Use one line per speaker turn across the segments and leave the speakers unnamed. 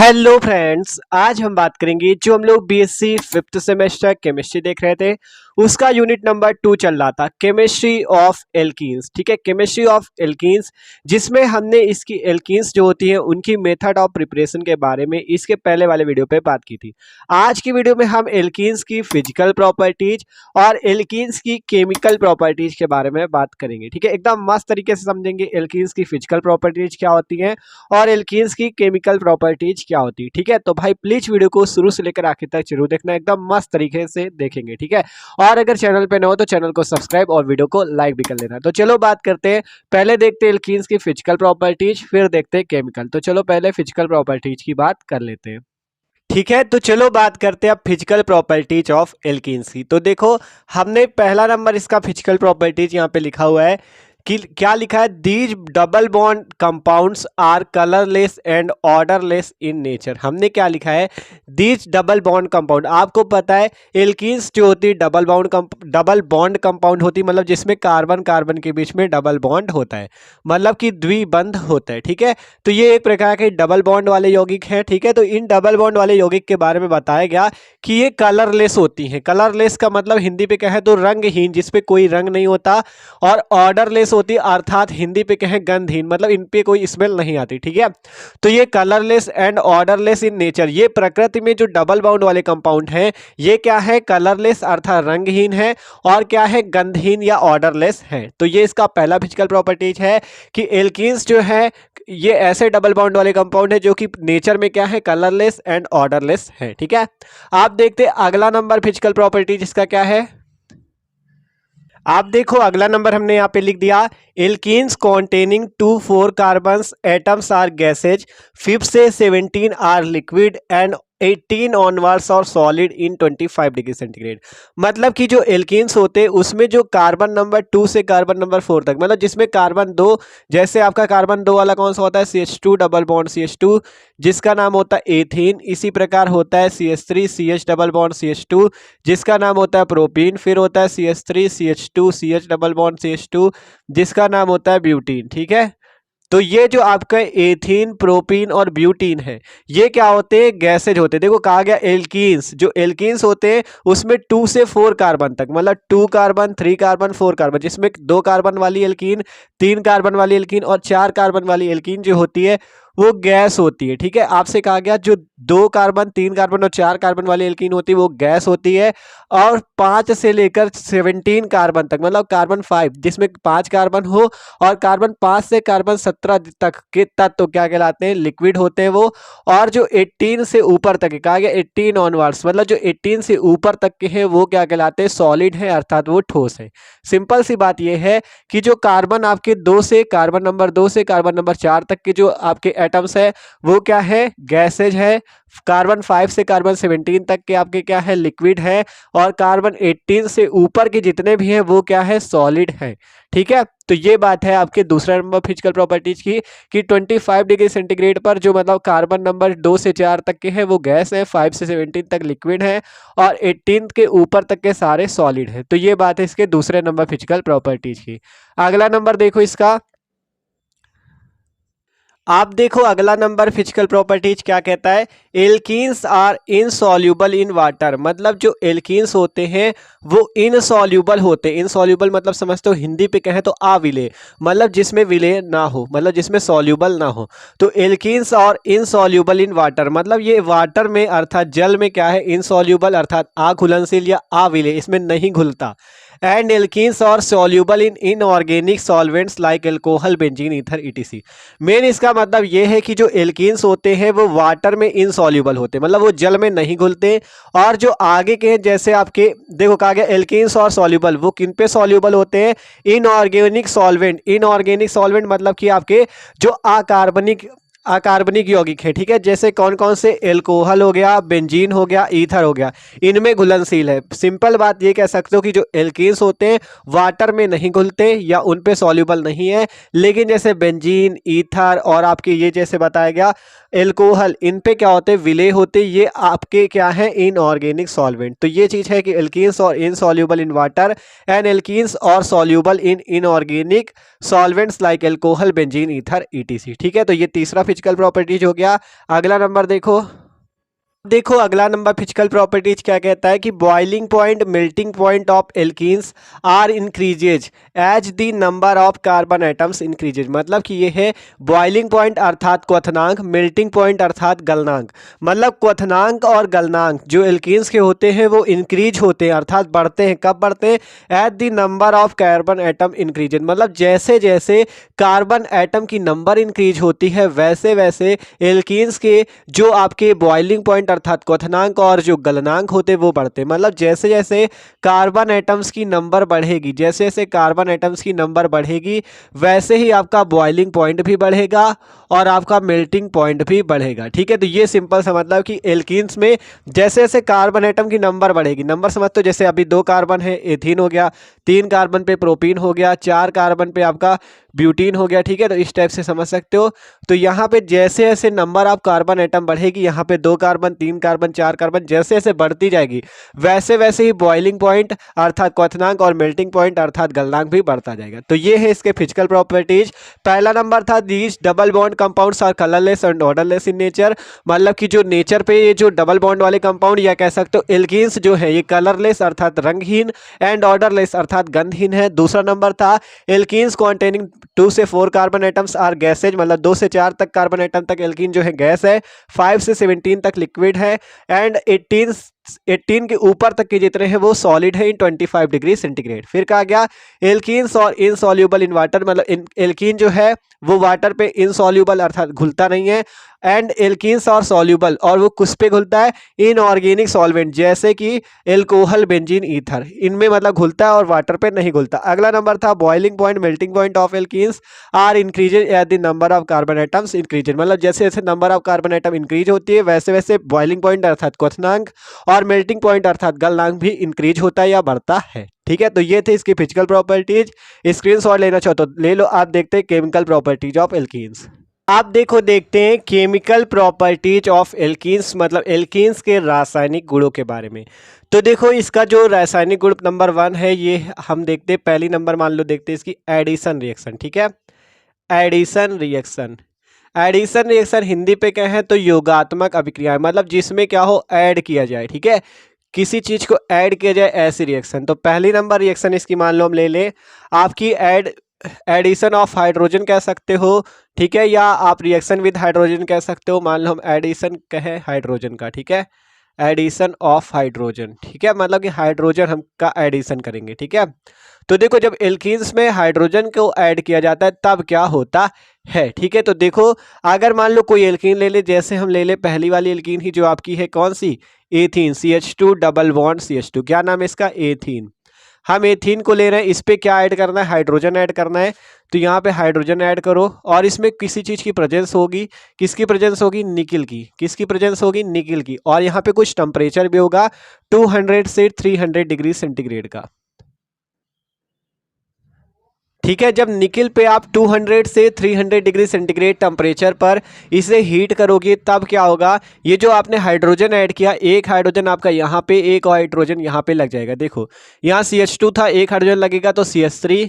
Hello friends, आज हम बात करेंगे जो हम लोग बीएससी फिफ्थ सेमेस्टर केमिस्ट्री देख रहे थे उसका यूनिट नंबर 2 चल रहा था, केमिस्ट्री ऑफ एल्कीन्स। ठीक है, केमिस्ट्री ऑफ एल्कीन्स, जिसमें हमने इसकी एल्कीन्स जो होती है उनकी मेथड ऑफ प्रिपरेशन के बारे में इसके पहले वाले वीडियो पे बात की थी। आज की वीडियो में हम एल्कीन्स की फिजिकल प्रॉपर्टीज और एल्कीन्स की केमिकल प्रॉपर्टीज के बारे में बात करेंगे। ठीक है, एकदम मस्त तरीके से समझेंगे एल्कीन्स की फिजिकल प्रॉपर्टीज क्या होती हैं और एल्कीन्स की केमिकल प्रॉपर्टीज क्या होती है। ठीक है, तो भाई प्लीज वीडियो को शुरू से लेकर आखिर तक जरूर देखना, एकदम मस्त तरीके से देखेंगे। ठीक है, और अगर चैनल पे न हो तो चैनल को सब्सक्राइब और वीडियो को लाइक भी कर लेना। तो चलो बात करते हैं, पहले देखते हैं एल्कीन्स की फिजिकल प्रॉपर्टीज, फिर देखते हैं केमिकल। तो चलो पहले फिजिकल प्रॉपर्टीज की बात कर लेते हैं। ठीक है, तो चलो बात करते हैं अब फिजिकल प्रॉपर्टीज ऑफ एल्कीन्स की। तो देखो, हमने पहला नंबर इसका फिजिकल प्रॉपर्टीज यहाँ पे लिखा हुआ है कि क्या लिखा है, these double bond compounds are colourless and odourless in nature. हमने क्या लिखा है, दीज डबल बॉन्ड कंपाउंड। आपको पता है एल्कीन्स जो होती है डबल बॉन्ड कंपाउंड होती है, मतलब जिसमें कार्बन कार्बन के बीच में डबल बॉन्ड होता है, मतलब कि द्विबंध होता है। ठीक है, तो ये एक प्रकार के डबल बॉन्ड वाले यौगिक हैं। ठीक है, तो इन डबल बॉन्ड वाले यौगिक के बारे में बताया गया कि ये कलरलेस होती हैं। कलरलेस का मतलब हिंदी पे कहें तो रंगहीन, जिसपे कोई रंग नहीं होता, और ऑर्डरलेस होती है, अर्थात हिंदी पे कहें गंधहीन, मतलब इन पे कोई स्मेल नहीं आती। ठीक है, तो ये colourless and odourless in nature, ये प्रकृति में जो डबल बॉन्ड वाले कंपाउंड हैं ये क्या है, कलरलेस अर्थात रंगहीन है, और क्या है, गंधहीन या ऑर्डरलेस है। तो ये इसका पहला फिजिकल प्रॉपर्टीज है कि एल्कीन्स जो है ये ऐसे डबल बॉन्ड वाले कंपाउंड है जो कि नेचर में क्या है, कलरलेस एंड ऑर्डरलेस है। ठीक है, आप देखते अगला नंबर फिजिकल प्रॉपर्टीज इसका क्या है। आप देखो अगला नंबर हमने यहाँ पे लिख दिया, alkenes containing 2,4 carbons atoms are gases, 5 से 17 आर लिक्विड एंड 18 ऑनवर्ड्स और सॉलिड इन 25 डिग्री सेंटीग्रेड। मतलब कि जो एल्कीन्स होते हैं उसमें जो कार्बन नंबर 2 से कार्बन नंबर 4 तक, मतलब जिसमें कार्बन 2, जैसे आपका कार्बन 2 वाला कौन सा होता है, CH2 डबल बॉन्ड CH2 जिसका नाम होता है एथीन। इसी प्रकार होता है CH3 CH double bond CH2 जिसका नाम होता है प्रोपीन। फिर होता है CH3 CH2 CH double bond CH2 जिसका नाम होता है ब्यूटीन। ठीक है, तो ये जो आपका एथीन, प्रोपीन और ब्यूटीन है ये क्या होते हैं, गैसेज होते हैं। देखो कहा गया एल्कीन्स, जो एल्कीन्स होते हैं उसमें 2 से 4 कार्बन तक, मतलब 2 कार्बन 3 कार्बन 4 कार्बन, जिसमें 2 कार्बन वाली एल्कीन, 3 कार्बन वाली एल्कीन और 4 कार्बन वाली एल्कीन जो होती है वो गैस होती है। ठीक है, आपसे कहा गया जो 2 कार्बन 3 कार्बन और 4 कार्बन वाली एल्कीन होती है वो गैस होती है, और 5 से लेकर 17 कार्बन तक, मतलब कार्बन 5 जिसमें 5 कार्बन हो और कार्बन 5 से कार्बन 17 तक के तत्व क्या कहलाते हैं, लिक्विड होते हैं वो। और जो 18 से ऊपर तक कहा गया 18 ऑनवर्ड्स, मतलब जो 18 से ऊपर तक के हैं वो क्या कहलाते हैं, सॉलिड है, अर्थात वो ठोस है। सिंपल सी बात यह है कि जो कार्बन आपके 2 से कार्बन नंबर 2 से कार्बन नंबर 4 तक के जो आपके एटम्स है वो क्या है, गैसेज है। कार्बन 5 से कार्बन 17 तक के आपके क्या है, लिक्विड है, और कार्बन 18 से ऊपर के जितने भी हैं वो क्या है, सॉलिड है। ठीक है, तो ये बात है आपके दूसरा नंबर फिजिकल प्रॉपर्टीज की कि 25 डिग्री सेंटीग्रेड पर जो मतलब कार्बन नंबर 2 से 4 तक के हैं वो गैस है, 5 से 17 तक लिक्विड है, और 18 के ऊपर तक के सारे सॉलिड है। तो ये बात है इसके दूसरे नंबर फिजिकल प्रॉपर्टीज की। अगला नंबर देखो इसका, आप देखो अगला नंबर फिजिकल प्रॉपर्टीज क्या कहता है, alkenes are insoluble in water. मतलब जो एल्कीन्स होते हैं वो इनसॉल्यूबल होते हैं। इनसॉल्यूबल मतलब समझते हो, हिंदी पे कहें तो अविलेय, मतलब जिसमें विलेय ना हो, मतलब जिसमें सॉल्यूबल ना हो। तो alkenes are insoluble in water, मतलब ये वाटर में अर्थात जल में क्या है, इनसॉल्यूबल अर्थात अघुलनशील या अविलेय, इसमें नहीं घुलता। And alkenes are soluble in inorganic solvents like alcohol, benzene, ether ETC। Main इसका मतलब ये है कि जो एल्कीन्स होते हैं वो वाटर में इनसॉल्यूबल होते हैं, मतलब वो जल में नहीं घुलते। और जो आगे के जैसे आपके देखो कहा गया एल्कीन्स और सॉल्यूबल, वो किन पे सॉल्यूबल होते हैं, इनऑर्गेनिक सॉल्वेंट। इनऑर्गेनिक सॉल्वेंट मतलब कि आपके जो अकार्बनिक यौगिक है। ठीक है, जैसे कौन कौन से, एल्कोहल हो गया, बेंजीन हो गया, ईथर हो गया, इनमें घुलनशील है। सिंपल बात ये कह सकते हो कि जो एल्कीन्स होते हैं वाटर में नहीं घुलते या उन पे सॉल्यूबल नहीं है, लेकिन जैसे बेंजीन, ईथर और आपके ये जैसे बताया गया एल्कोहल, इन पे क्या होते हैं, विलेय होते, ये आपके क्या है, इनऑर्गेनिक सॉल्वेंट। तो ये चीज़ है कि alkenes are insoluble in water and alkenes are soluble in inorganic solvents like alcohol, benzene, ether ETC। ठीक है, तो ये तीसरा फिजिकल प्रॉपर्टीज हो गया। अगला नंबर देखो अगला नंबर फिजिकल प्रॉपर्टीज क्या कहता है कि boiling point melting point of alkenes are increases as the number of carbon atoms increases. मतलब कि ये है बॉइलिंग पॉइंट अर्थात क्वथनांक, मेल्टिंग पॉइंट अर्थात गलनांक। मतलब क्वथनांक और गलनांक जो एल्कीन्स के होते हैं वो इंक्रीज होते हैं अर्थात बढ़ते हैं। कब बढ़ते हैं? Eight the number of carbon atom increases. मतलब जैसे जैसे कार्बन एटम की नंबर इंक्रीज होती है वैसे वैसे एल्कीन्स के जो आपके बॉइलिंग पॉइंट अर्थात क्वथनांक और जो गलनांक होते वो बढ़ते हैं। मतलब जैसे जैसे कार्बन एटम्स की नंबर बढ़ेगी, जैसे जैसे कार्बन एटम्स की नंबर बढ़ेगी वैसे ही आपका बॉइलिंग पॉइंट भी बढ़ेगा और आपका मेल्टिंग पॉइंट भी बढ़ेगा। ठीक है, तो ये सिंपल सा मतलब कि एल्कीन्स में जैसे जैसे कार्बन एटम की नंबर बढ़ेगी, नंबर समझ तो जैसे अभी 2 कार्बन है एथीन हो गया, 3 कार्बन पे प्रोपीन हो गया, 4 कार्बन पे आपका ब्यूटीन हो गया। ठीक है, तो इस टाइप से समझ सकते हो। तो यहाँ पे जैसे जैसे नंबर ऑफ कार्बन एटम बढ़ेगी, यहाँ पे 2 कार्बन 3 कार्बन 4 कार्बन जैसे जैसे बढ़ती जाएगी वैसे वैसे ही बॉइलिंग पॉइंट अर्थात क्वथनांक और मेल्टिंग पॉइंट अर्थात गलनांक भी बढ़ता जाएगा। तो ये है इसके फिजिकल प्रॉपर्टीज। पहला नंबर था these double bond compounds are colourless and odourless in nature. मतलब कि जो नेचर पे ये जो डबल बॉन्ड वाले कंपाउंड या कह सकते हो एल्कीन्स जो है ये कलरलेस अर्थात रंगहीन एंड ऑर्डरलेस अर्थात गंधहीन है। दूसरा नंबर था एल्कीन्स कॉन्टेनिंग 2 से 4 कार्बन एटम्स आर गैसेज। मतलब 2 से 4 तक कार्बन एटम तक एल्कीन जो है गैस है, 5 से 17 तक लिक्विड है एंड 18 के ऊपर तक के जितने हैं वो सॉलिड है इन 25 डिग्री सेंटीग्रेड। फिर कहा गया एल्कीन्स और इनसॉल्युबल इन वाटर। मतलब एल्कीन जो है वो वाटर पे इनसॉल्युबल अर्थात घुलता नहीं है एंड एल्कीन्स और सॉल्युबल और वो किस पे घुलता है? इनऑर्गेनिक सॉल्वेंट जैसे कि एल्कोहल बेंजीन ईथर, इनमें मतलब घुलता है और वाटर पे नहीं घुलता। अगला नंबर था boiling point melting point of alkenes are increases at the number of carbon atoms increases. मतलब जैसे जैसे number of carbon atom increase होती है वैसे वैसे बॉइलिंग पॉइंट अर्थात क्वथनांक और मेल्टिंग पॉइंट अर्थात गलनांक भी इंक्रीज होता है या बढ़ता है। ठीक है, तो ये थे इसकी फिजिकल प्रॉपर्टीज। स्क्रीनशॉट लेना चाहो तो ले लो। आप देखते हैं केमिकल प्रॉपर्टीज ऑफ एल्कीन्स। आप देखते हैं केमिकल प्रॉपर्टीज ऑफ एल्कीन्स, मतलब एल्कीन्स के रासायनिक गुणों के बारे में। तो देखो इसका जो रासायनिक गुण नंबर 1 है ये हम देखते हैं। पहली नंबर मान लो देखते हैं इसकी एडिशन रिएक्शन। ठीक है, addition reaction. Addition reaction Hindi पे क्या है तो योगात्मक अभिक्रिया, मतलब जिसमें क्या हो ऐड किया जाए। ठीक है, किसी चीज को ऐड किया जाए ऐसी रिएक्शन। तो पहली नंबर रिएक्शन इसकी मान लो हम ले ले आपकी एडिशन ऑफ हाइड्रोजन कह सकते हो। ठीक है, या आप रिएक्शन विद हाइड्रोजन कह सकते हो। मान लो हम एडिशन कहें हाइड्रोजन का। ठीक है, एडिशन ऑफ हाइड्रोजन। ठीक है, मतलब कि हाइड्रोजन हम का एडिशन करेंगे। ठीक है, तो देखो जब एल्कीन्स में हाइड्रोजन को ऐड किया जाता है तब क्या होता है। ठीक है, तो देखो अगर मान लो कोई एल्कीन ले ले, जैसे हम ले ले पहली वाली एल्कीन ही जो आपकी है कौन सी? Ethene, CH2 double bond CH2। क्या नाम है इसका? एथीन। हम एथीन को ले रहे हैं, इस पे क्या ऐड करना है? हाइड्रोजन ऐड करना है। तो यहाँ पे हाइड्रोजन ऐड करो और इसमें किसी चीज की प्रेजेंस होगी। किसकी प्रेजेंस होगी? निकिल की। किसकी प्रेजेंस होगी? निकिल की। और यहाँ पे कुछ टेम्परेचर भी होगा 200 से 300 डिग्री सेंटीग्रेड का। ठीक है, जब निकिल पे आप 200 से 300 डिग्री सेंटीग्रेड टेम्परेचर पर इसे हीट करोगे तब क्या होगा? ये जो आपने हाइड्रोजन ऐड किया, एक हाइड्रोजन आपका यहाँ पे, एक हाइड्रोजन यहाँ पे लग जाएगा। देखो यहाँ CH2 था, एक हाइड्रोजन लगेगा तो CH3।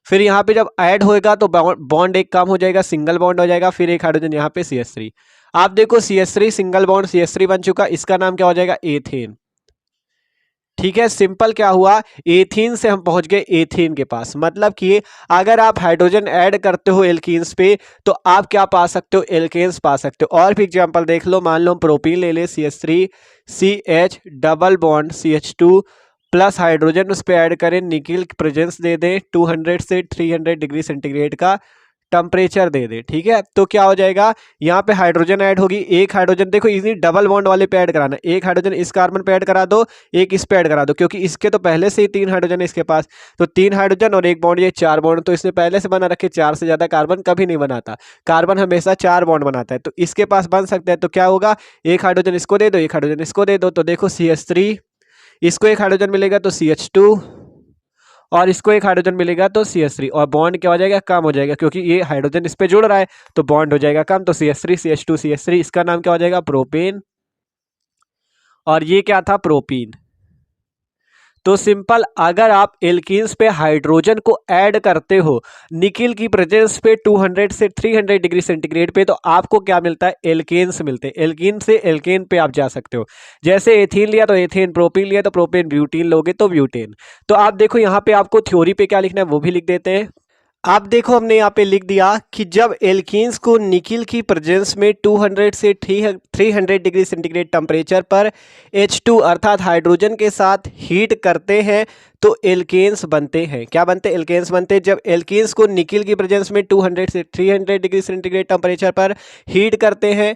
फिर यहाँ पे जब ऐड होएगा तो बॉन्ड एक कम हो जाएगा, सिंगल बॉन्ड हो जाएगा, फिर एक हाइड्रोजन यहाँ पे CH3। आप देखो CH3 सिंगल बॉन्ड CH3 बन चुका, इसका नाम क्या हो जाएगा? एथेन। ठीक है, सिंपल क्या हुआ? एथीन से हम पहुंच गए एथीन के पास। मतलब कि अगर आप हाइड्रोजन ऐड करते हो एल्कीन्स पे तो आप क्या पा सकते हो? एल्केन्स पा सकते हो। और भी एग्जांपल देख लो, मान लो हम प्रोपीन ले ले, CH3 CH double bond CH2 plus hydrogen उस पर ऐड करें, निकिल प्रेजेंस दे दें, 200 से 300 डिग्री सेंटीग्रेड का टेम्परेचर दे दे। ठीक है, तो क्या हो जाएगा? यहाँ पे हाइड्रोजन ऐड होगी, एक हाइड्रोजन देखो इसी डबल बॉन्ड वाले पे ऐड कराना, एक हाइड्रोजन इस कार्बन पे ऐड करा दो, एक इस पे ऐड करा दो, क्योंकि इसके तो पहले से ही 3 हाइड्रोजन है इसके पास। तो 3 हाइड्रोजन और एक बॉन्ड, ये 4 बॉन्ड तो इसने पहले से बना रखे। 4 से ज्यादा कार्बन कभी नहीं बनाता, कार्बन हमेशा 4 बॉन्ड बनाता है, तो इसके पास बन सकता है। तो क्या होगा? एक हाइड्रोजन इसको दे दो, एक हाइड्रोजन इसको दे दो, तो देखो CH3 इसको एक हाइड्रोजन मिलेगा तो CH2 और इसको एक हाइड्रोजन मिलेगा तो CH3 और बॉन्ड क्या हो जाएगा? कम हो जाएगा, क्योंकि ये हाइड्रोजन इस पे जुड़ रहा है तो बॉन्ड हो जाएगा कम। तो CH3 CH2 CH3 इसका नाम क्या हो जाएगा? प्रोपेन। और ये क्या था? प्रोपीन। तो सिंपल अगर आप एल्कीन्स पे हाइड्रोजन को ऐड करते हो निकिल की प्रेजेंस पे 200 से 300 डिग्री सेंटीग्रेड पे, तो आपको क्या मिलता है, एल्केन्स मिलते हैं। एल्कीन से एल्केन पे आप जा सकते हो। जैसे एथीन लिया तो एथेन, प्रोपीन लिया तो प्रोपेन, ब्यूटीन लोगे तो ब्यूटेन। तो आप देखो यहाँ पे आपको थ्योरी पे क्या लिखना है वो भी लिख देते हैं। आप देखो हमने यहाँ पे लिख दिया कि जब एल्कीन्स को निकिल की प्रेजेंस में 200 से 300 डिग्री सेंटीग्रेड टेम्परेचर पर H2 अर्थात हाइड्रोजन के साथ हीट करते हैं तो एल्केन्स बनते हैं। क्या बनते हैं, एल्केन्स बनते हैं। जब एल्कीन्स को निकिल की प्रेजेंस में 200 से 300 डिग्री सेंटीग्रेड टेम्परेचर पर हीट करते हैं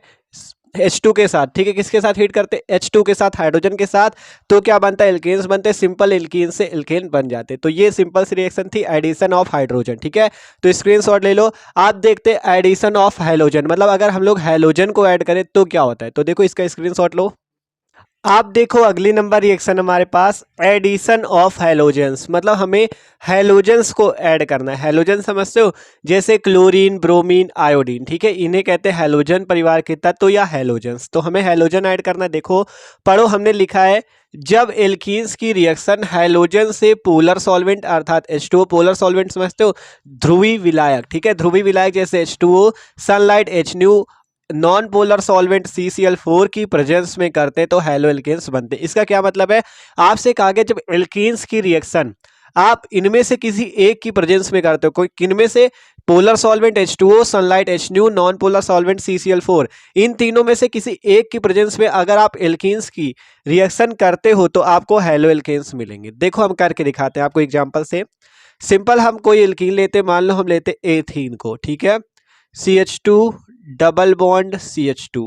H2 के साथ, ठीक है, किसके साथ हीट करते हैं, H2 के साथ, हाइड्रोजन के साथ, तो क्या बनता है, एल्केन्स बनते हैं। सिंपल एल्कीन से एल्केन बन जाते हैं। तो ये सिंपल सी रिएक्शन थी, एडिशन ऑफ हाइड्रोजन, ठीक है। तो स्क्रीनशॉट ले लो। आप देखते हैं एडिशन ऑफ हैलोजन, मतलब अगर हम लोग हैलोजन को ऐड करें तो क्या होता है। तो देखो इसका स्क्रीनशॉट लो। आप देखो अगली नंबर रिएक्शन हमारे पास एडिशन ऑफ हैलोजेंस, मतलब हमें हैलोजेंस को ऐड करना है। हैलोजन समझते हो, जैसे क्लोरीन, ब्रोमीन, आयोडीन, ठीक है, इन्हें कहते हैं हैलोजन परिवार के तत्व या हैलोजेंस। तो हमें हैलोजन ऐड करना है। देखो पढ़ो, हमने लिखा है जब एल्कीन्स की रिएक्शन हैलोजन से पोलर सॉल्वेंट अर्थात H2O, पोलर सॉल्वेंट समझते हो, ध्रुवी विलायक, ठीक है, ध्रुवी विलायक जैसे H2O, sunlight HNu, non polar solvent CCl4 की प्रेजेंस में करते तो हैलो एल्केन्स बनते। इसका क्या मतलब है, आपसे कहा गया जब एल्कीन्स की रिएक्शन आप इनमें से किसी एक की प्रेजेंस में करते हो, कोई किनमें से, polar solvent H2O, sunlight HNu, non polar solvent CCl4, इन तीनों में से किसी एक की प्रेजेंस में अगर आप एल्कीन्स की रिएक्शन करते हो तो आपको हैलो एल्केन्स मिलेंगे। देखो हम करके दिखाते हैं आपको एग्जाम्पल से। सिंपल हम कोई एल्कीन लेते, मान लो हम लेते एथीन को, ठीक है, CH2 double bond CH2,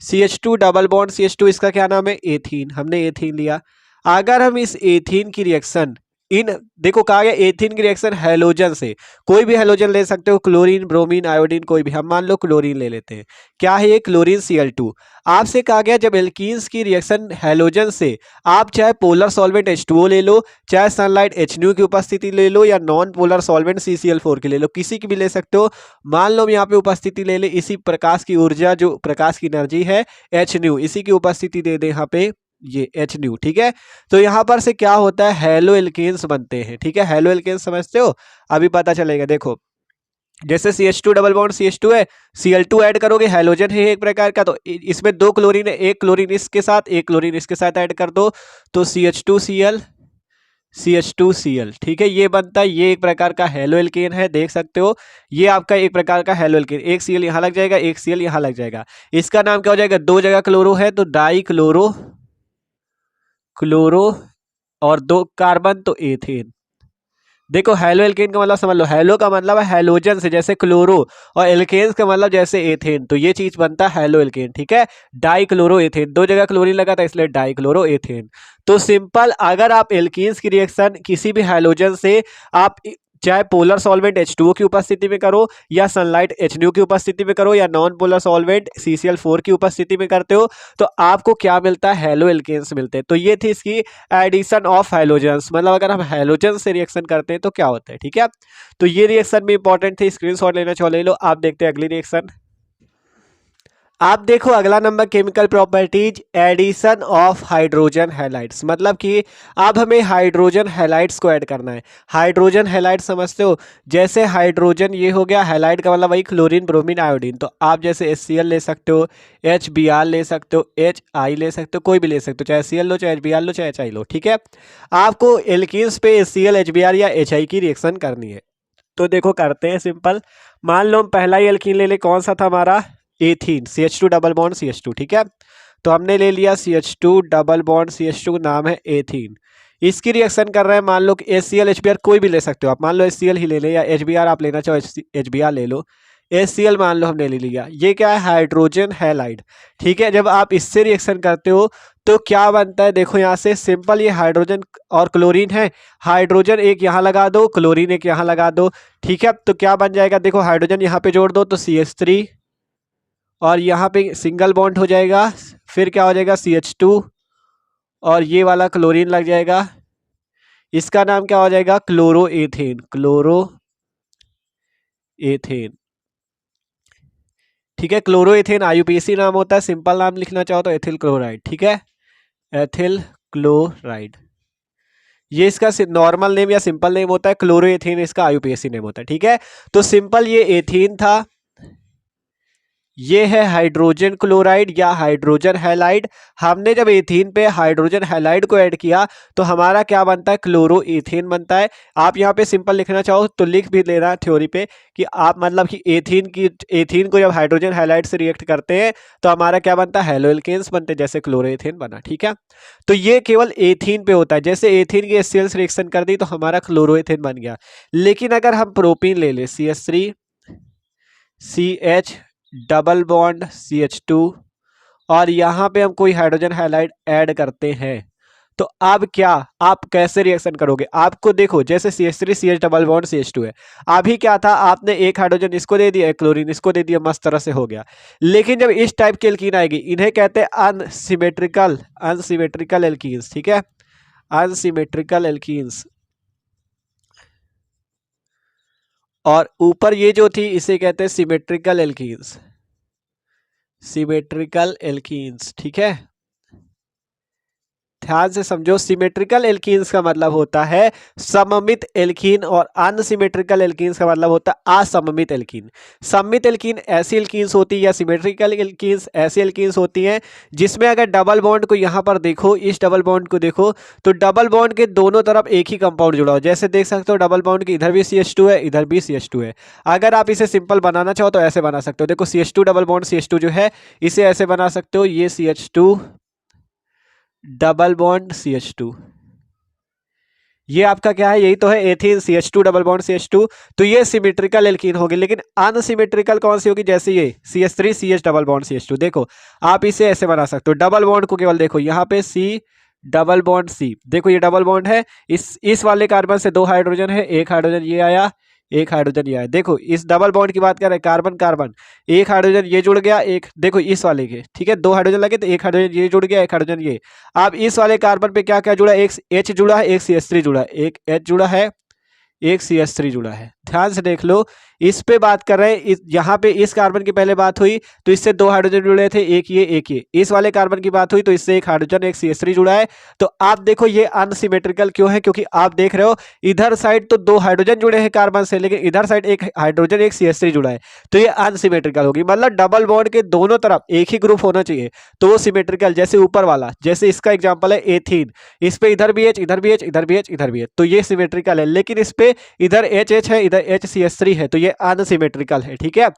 CH2 double bond CH2, इसका क्या नाम है, एथीन। हमने एथीन लिया। अगर हम इस एथीन की रिएक्शन इन, देखो कहा गया एथीन की रिएक्शन हैलोजन से, कोई भी हैलोजन ले सकते हो, क्लोरीन, ब्रोमीन, आयोडीन, कोई भी, हम मान लो क्लोरीन ले लेते हैं। क्या है ये, क्लोरीन Cl2। आपसे कहा गया जब एल्कीन्स की रिएक्शन हैलोजन से आप चाहे पोलर सॉल्वेंट H2O ले लो, चाहे सनलाइट HNu की उपस्थिति ले लो, या नॉन पोलर सॉल्वेंट CCl4 की ले लो, किसी की भी ले सकते हो। मान लो हम यहाँ पे उपस्थिति ले ले, इसी प्रकाश की ऊर्जा, जो प्रकाश की एनर्जी है HNu, इसी की उपस्थिति दे दे यहाँ पे ये HNu, ठीक है। तो यहाँ पर से क्या होता है, हैलो एल्केन्स बनते हैं, ठीक है। हैलो एल्केन्स समझते हो, अभी पता चलेगा। देखो जैसे CH2 डबल बॉन्ड CH2 है, Cl2 ऐड करोगे, हैलोजन है एक प्रकार का, तो इसमें दो क्लोरीन है, एक क्लोरीन इसके साथ, एक क्लोरीन इसके साथ ऐड कर दो तो CH2Cl, CH2Cl, ठीक है, ये बनता है। ये एक प्रकार का हैलो एल्केन है, देख सकते हो, ये आपका एक प्रकार का हैलो एल्केन। एक Cl यहाँ लग जाएगा, एक Cl यहाँ लग जाएगा, इसका नाम क्या हो जाएगा, दो जगह क्लोरो है तो डाई क्लोरो, क्लोरो, और दो कार्बन तो एथेन। देखो हैलो एल्केन का मतलब समझ लो, हैलो का मतलब है हैलोजन से, जैसे क्लोरो, और एल्केन्स का मतलब जैसे एथेन, तो ये चीज बनता है हैलो एल्केन, ठीक है। डाई क्लोरो एथेन, दो जगह क्लोरीन लगा था इसलिए डाई क्लोरो एथेन। तो सिंपल अगर आप एल्कीन्स की रिएक्शन किसी भी हैलोजन से आप चाहे पोलर सॉल्वेंट H2O की उपस्थिति में करो, या सनलाइट HNu की उपस्थिति में करो, या नॉन पोलर सॉल्वेंट CCl4 की उपस्थिति में करते हो, तो आपको क्या मिलता है, हैलो एल्केन्स मिलते हैं। तो ये थी इसकी एडिशन ऑफ हैलोजेंस, मतलब अगर हम हैलोजन से रिएक्शन करते हैं तो क्या होता है, ठीक है। तो ये रिएक्शन भी इंपॉर्टेंट थी, स्क्रीनशॉट लेना चाहो ले लो। आप देखते हैं अगली रिएक्शन। आप देखो अगला number, chemical properties addition of hydrogen halides, मतलब कि अब हमें हाइड्रोजन हैलाइड्स को ऐड करना है। हाइड्रोजन हैलाइड समझते हो, जैसे हाइड्रोजन ये हो गया, हैलाइड का मतलब वही क्लोरीन, ब्रोमीन, आयोडीन। तो आप जैसे HCl ले सकते हो, HBr ले सकते हो, HI ले सकते हो, कोई भी ले सकते हो, चाहे Cl लो, चाहे HBr लो, चाहे HI लो, ठीक है। आपको एल्कीन्स पे HCl, HBr या HI की रिएक्शन करनी है। तो देखो करते हैं सिंपल। मान लो हम पहला ही एल्कीन ले ले, कौन सा था हमारा, ethene, CH2 double bond CH2, ठीक है। तो हमने ले लिया CH2 डबल बॉन्ड CH2, नाम है एथीन। इसकी रिएक्शन कर रहे हैं, मान लो कि HCl, HBr कोई भी ले सकते हो आप, मान लो HCl ही ले ले, या HBr आप लेना चाहो HBr ले लो। HCl मान लो हमने ले लिया, ये क्या है, हाइड्रोजन हैलाइड, ठीक है। जब आप इससे रिएक्शन करते हो तो क्या बनता है, देखो यहाँ से सिंपल, ये हाइड्रोजन और क्लोरीन है, हाइड्रोजन एक यहाँ लगा दो, क्लोरीन एक यहाँ लगा दो, ठीक है। तो क्या बन जाएगा, देखो हाइड्रोजन यहाँ पे जोड़ दो तो CH3, और यहाँ पे सिंगल बॉन्ड हो जाएगा, फिर क्या हो जाएगा CH2, और ये वाला क्लोरीन लग जाएगा, इसका नाम क्या हो जाएगा, क्लोरो एथेन, क्लोरो एथेन, ठीक है। क्लोरो एथेन IUPAC नाम होता है, सिंपल नाम लिखना चाहो तो एथिल क्लोराइड, ठीक है, एथिल क्लोराइड। ये इसका नॉर्मल नेम या सिंपल नेम होता है, क्लोरोएथेन इसका आईयूपीएसी नेम होता है। ठीक है, तो सिंपल ये एथीन था, ये है हाइड्रोजन क्लोराइड या हाइड्रोजन हैलाइड। हमने जब एथीन पे हाइड्रोजन हैलाइड को ऐड किया तो हमारा क्या बनता है, क्लोरोएथेन बनता है। आप यहाँ पे सिंपल लिखना चाहो तो लिख भी लेना थ्योरी पे कि आप मतलब कि एथीन को जब हाइड्रोजन हैलाइड से रिएक्ट करते हैं तो हमारा क्या बनता है, हेलोएल्केन्स बनते हैं, जैसे क्लोरोएथेन बना। ठीक है, तो ये केवल एथीन पे होता है, जैसे एथीन की HCl रिएक्शन कर दी तो हमारा क्लोरोएथेन बन गया। लेकिन अगर हम प्रोपीन ले ले, CH3 CH double bond CH2 और यहाँ पे हम कोई हाइड्रोजन हैलाइड ऐड करते हैं तो अब क्या, आप कैसे रिएक्शन करोगे? आपको देखो जैसे CH3 CH double bond CH2 है, अभी क्या था, आपने एक हाइड्रोजन इसको दे दिया, एक क्लोरीन इसको दे दिया, मस्त तरह से हो गया। लेकिन जब इस टाइप की एल्कीन आएगी, इन्हें कहते हैं अनसिमेट्रिकल एल्कीन्स। ठीक है, अनसिमेट्रिकल एल्कीन्स। और ऊपर ये जो थी इसे कहते हैं सिमेट्रिकल एल्कीन्स, सिमेट्रिकल एल्कीन्स। ठीक है, ध्यान से समझो, सिमेट्रिकल एल्कीन्स का मतलब होता है सममित एल्कीन और अनसिमेट्रिकल एल्कीन्स का मतलब होता है असममित एल्कीन। सममित एल्कीन ऐसी एल्कीन्स होती है या सिमेट्रिकल एल्कीन्स ऐसी एल्कीन्स होती हैं जिसमें अगर डबल बॉन्ड को यहाँ पर देखो, इस डबल बॉन्ड को देखो तो डबल बॉन्ड के दोनों तरफ एक ही कंपाउंड जुड़ा हो। जैसे देख सकते हो डबल बॉन्ड के इधर भी CH2 है, इधर भी CH2 है। अगर आप इसे सिंपल बनाना चाहो तो ऐसे बना सकते हो, देखो CH2 डबल बॉन्ड CH2 जो है इसे ऐसे बना सकते हो, ये CH2 डबल बॉन्ड CH2, ये आपका क्या है, यही तो है ethene, CH2 double bond CH2। तो ये सिमेट्रिकल एल्कीन होगी। लेकिन अनसिमेट्रिकल कौन सी होगी, जैसे ये CH3 CH double bond CH2। देखो आप इसे ऐसे बना सकते हो, डबल बॉन्ड को केवल देखो यहाँ पे C डबल बॉन्ड C, देखो ये डबल बॉन्ड है, इस वाले कार्बन से दो हाइड्रोजन है, एक हाइड्रोजन ये आया, एक हाइड्रोजन ये आया। देखो इस डबल बॉन्ड की बात कर रहे हैं, कार्बन कार्बन, एक हाइड्रोजन ये जुड़ गया, एक देखो इस वाले के, ठीक है, दो हाइड्रोजन लगे तो एक हाइड्रोजन ये जुड़ गया, एक हाइड्रोजन ये। अब इस वाले कार्बन पे क्या क्या जुड़ा है, एक H जुड़ा है, एक CH3 जुड़ा है, एक H जुड़ा है, एक CH3 जुड़ा है। ध्यान से देख लो, इस पे बात कर रहे हैं, यहाँ पे इस कार्बन की पहले बात हुई तो इससे दो हाइड्रोजन जुड़े थे, एक ये एक ये। इस वाले कार्बन की बात हुई तो इससे एक हाइड्रोजन एक CH3 जुड़ा है। तो आप देखो ये अनसिमेट्रिकल क्यों है, क्योंकि आप देख रहे हो इधर साइड तो दो हाइड्रोजन जुड़े हैं कार्बन से, लेकिन इधर साइड एक हाइड्रोजन एक CH3 जुड़ा है, तो ये अनसिमेट्रिकल होगी। मतलब डबल बॉन्ड के दोनों तरफ एक ही ग्रुप होना चाहिए तो वो सिमेट्रिकल। जैसे ऊपर वाला, जैसे इसका एग्जाम्पल है एथीन, इस पे इधर भी H, इधर भी H, इधर भी H, इधर भी H, तो ये सिमेट्रिकल है। लेकिन इस पे इधर H है, इधर HCH3 है, तो ये अनसिमेट्रिकल है। ठीक है,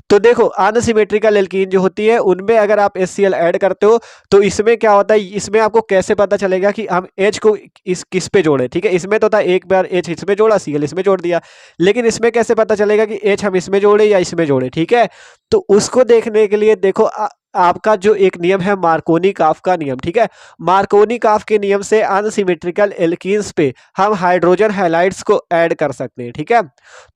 तो देखो अनसिमेट्रिकल एल्कीन जो होती है उनमें अगर आप HCl ऐड करते हो तो इसमें क्या होता है, इसमें आपको कैसे पता चलेगा कि हम H को किस पे जोड़े। ठीक है, इसमें तो था एक बार H इसमें जोड़ा, Cl इसमें जोड़ दिया, लेकिन इसमें कैसे पता चलेगा कि H हम इसमें जोड़े या इसमें जोड़े। ठीक है, तो उसको देखने के लिए देखो आपका जो एक नियम है मार्कोनी काफ का नियम। ठीक है, मार्कोनी काफ के नियम से अनसिमेट्रिकल एल्कीन्स पे हम हाइड्रोजन हैलाइड्स को ऐड कर सकते हैं। ठीक है,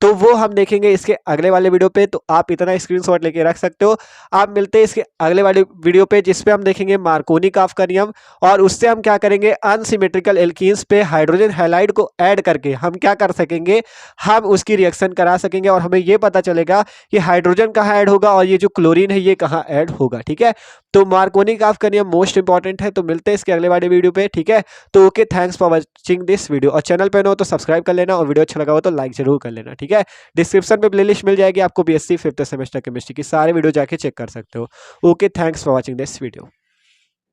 तो वो हम देखेंगे इसके अगले वाले वीडियो पे, तो आप इतना स्क्रीनशॉट लेके रख सकते हो। आप मिलते हैं इसके अगले वाले वीडियो पे जिसपे हम देखेंगे मार्कोनी काफ का नियम, और उससे हम क्या करेंगे, अनसिमेट्रिकल एल्कीन्स पे हाइड्रोजन हैलाइड को ऐड करके हम क्या कर सकेंगे, हम उसकी रिएक्शन करा सकेंगे और हमें ये पता चलेगा कि हाइड्रोजन कहाँ ऐड होगा और ये जो क्लोरीन है ये कहाँ ऐड होगा। ठीक है, तो मार्कोनी काफ का नियम मोस्ट इंपॉर्टेंट है। तो मिलते हैं इसके अगले वाले वीडियो पे। ठीक है, तो okay, thanks for watching this video, और चैनल पे न हो तो सब्सक्राइब कर लेना, और वीडियो अच्छा लगा हो तो लाइक जरूर कर लेना। ठीक है, डिस्क्रिप्शन पे प्लेलिस्ट मिल जाएगी आपको BSc 5th सेमेस्टर केमिस्ट्री की, सारे वीडियो जाके चेक कर सकते हो। Okay, thanks for watching this video.